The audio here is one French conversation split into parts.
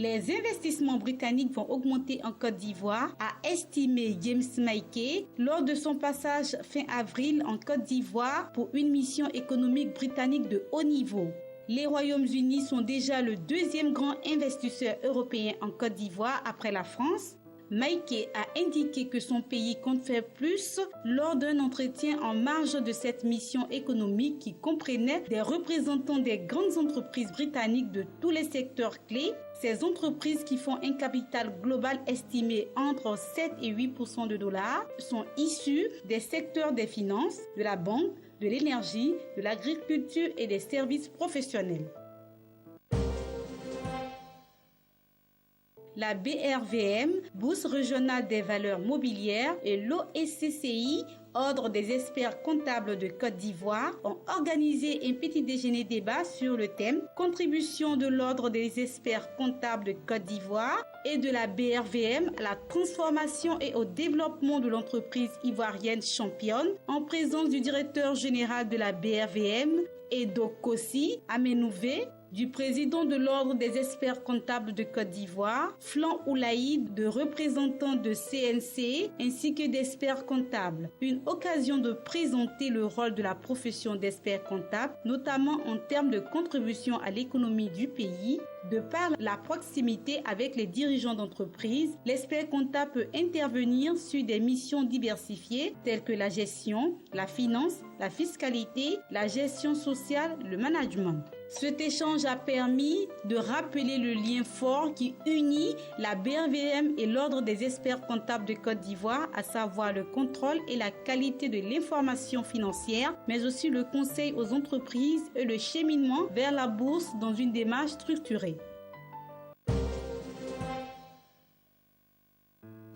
Les investissements britanniques vont augmenter en Côte d'Ivoire, a estimé James Mackey lors de son passage fin avril en Côte d'Ivoire pour une mission économique britannique de haut niveau. Les Royaumes-Unis sont déjà le deuxième grand investisseur européen en Côte d'Ivoire après la France. Mackey a indiqué que son pays compte faire plus lors d'un entretien en marge de cette mission économique qui comprenait des représentants des grandes entreprises britanniques de tous les secteurs clés. Ces entreprises qui font un capital global estimé entre 7 et 8% de dollars sont issues des secteurs des finances, de la banque, de l'énergie, de l'agriculture et des services professionnels. La BRVM, Bourse régionale des valeurs mobilières, et l'OSCCI, Ordre des experts comptables de Côte d'Ivoire, ont organisé un petit déjeuner débat sur le thème « Contribution de l'Ordre des experts comptables de Côte d'Ivoire et de la BRVM à la transformation et au développement de l'entreprise ivoirienne championne » en présence du directeur général de la BRVM, Edo Kossi Amenouvé, du président de l'Ordre des experts comptables de Côte d'Ivoire, Flan Oulaïd, de représentants de CNC, ainsi que d'experts comptables. Une occasion de présenter le rôle de la profession d'expert comptable, notamment en termes de contribution à l'économie du pays. De par la proximité avec les dirigeants d'entreprise, l'expert comptable peut intervenir sur des missions diversifiées telles que la gestion, la finance, la fiscalité, la gestion sociale, le management. Cet échange a permis de rappeler le lien fort qui unit la BRVM et l'Ordre des experts comptables de Côte d'Ivoire, à savoir le contrôle et la qualité de l'information financière, mais aussi le conseil aux entreprises et le cheminement vers la bourse dans une démarche structurée.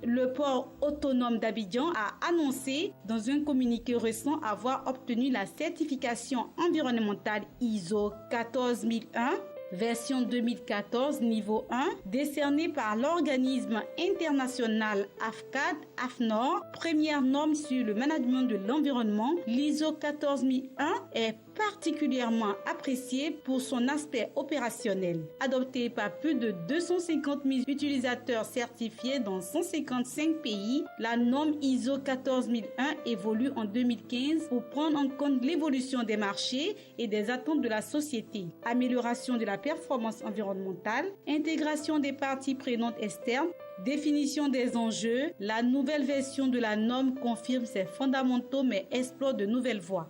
Le port autonome d'Abidjan a annoncé dans un communiqué récent avoir obtenu la certification environnementale ISO 14001 version 2014 niveau 1 décernée par l'organisme international AFCAD-AFNOR, première norme sur le management de l'environnement. L'ISO 14001 est particulièrement apprécié pour son aspect opérationnel. Adopté par plus de 250 000 utilisateurs certifiés dans 155 pays, la norme ISO 14001 évolue en 2015 pour prendre en compte l'évolution des marchés et des attentes de la société. Amélioration de la performance environnementale, intégration des parties prenantes externes, définition des enjeux. La nouvelle version de la norme confirme ses fondamentaux mais explore de nouvelles voies.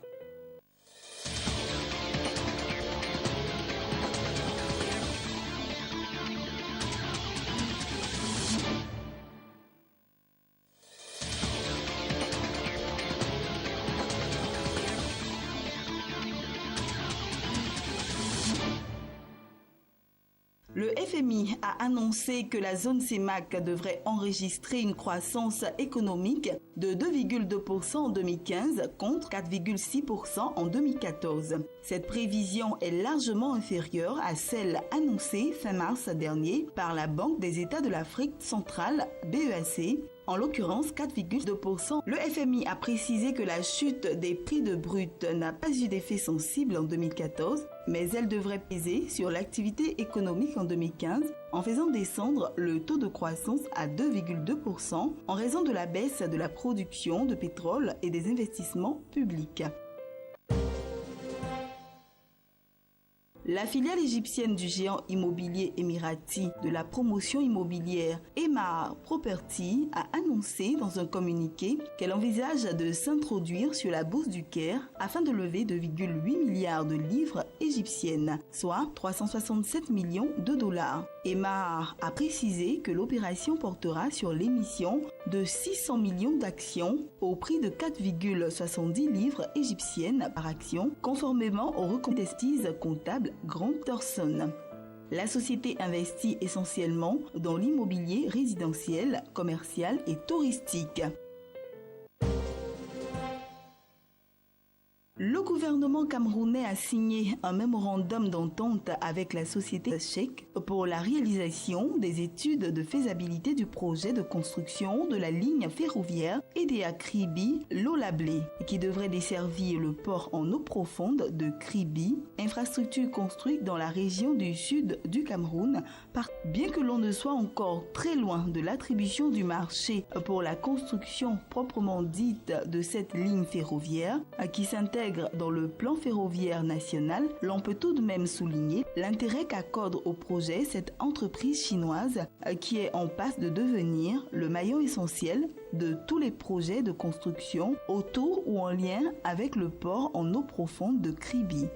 Le FMI a annoncé que la zone CEMAC devrait enregistrer une croissance économique de 2,2% en 2015 contre 4,6% en 2014. Cette prévision est largement inférieure à celle annoncée fin mars dernier par la Banque des États de l'Afrique centrale, BEAC, en l'occurrence 4,2%. Le FMI a précisé que la chute des prix de brut n'a pas eu d'effet sensible en 2014, mais elle devrait peser sur l'activité économique en 2015 en faisant descendre le taux de croissance à 2,2% en raison de la baisse de la production de pétrole et des investissements publics. La filiale égyptienne du géant immobilier émirati de la promotion immobilière Emaar Property a annoncé dans un communiqué qu'elle envisage de s'introduire sur la bourse du Caire afin de lever 2,8 milliards de livres égyptiennes, soit 367 millions de dollars. Emaar a précisé que l'opération portera sur l'émission de 600 millions d'actions au prix de 4,70 livres égyptiennes par action, conformément aux recommandations comptables Grant Thornton. La société investit essentiellement dans l'immobilier résidentiel, commercial et touristique. Le gouvernement camerounais a signé un mémorandum d'entente avec la société tchèque pour la réalisation des études de faisabilité du projet de construction de la ligne ferroviaire Edea-Kribi-Lolablé, qui devrait desservir le port en eau profonde de Kribi, infrastructure construite dans la région du sud du Cameroun. Bien que l'on ne soit encore très loin de l'attribution du marché pour la construction proprement dite de cette ligne ferroviaire, qui s'intègre dans le plan ferroviaire national, l'on peut tout de même souligner l'intérêt qu'accorde au projet cette entreprise chinoise qui est en passe de devenir le maillon essentiel de tous les projets de construction autour ou en lien avec le port en eau profonde de Kribi.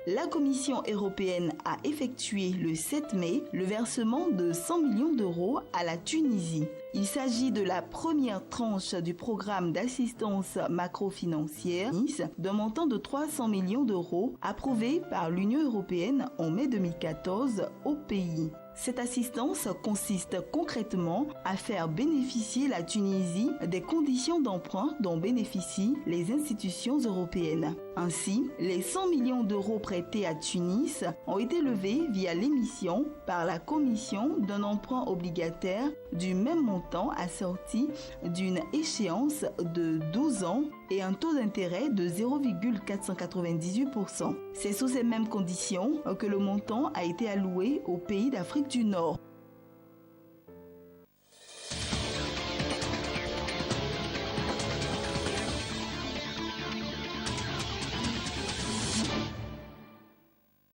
La Commission européenne a effectué le 7 mai le versement de 100 millions d'euros à la Tunisie. Il s'agit de la première tranche du programme d'assistance macrofinancière d'un montant de 300 millions d'euros approuvé par l'Union européenne en mai 2014 au pays. Cette assistance consiste concrètement à faire bénéficier la Tunisie des conditions d'emprunt dont bénéficient les institutions européennes. Ainsi, les 100 millions d'euros prêtés à Tunis ont été levés via l'émission par la Commission d'un emprunt obligataire du même montant assorti d'une échéance de 12 ans et un taux d'intérêt de 0,498%. C'est sous ces mêmes conditions que le montant a été alloué aux pays d'Afrique du Nord.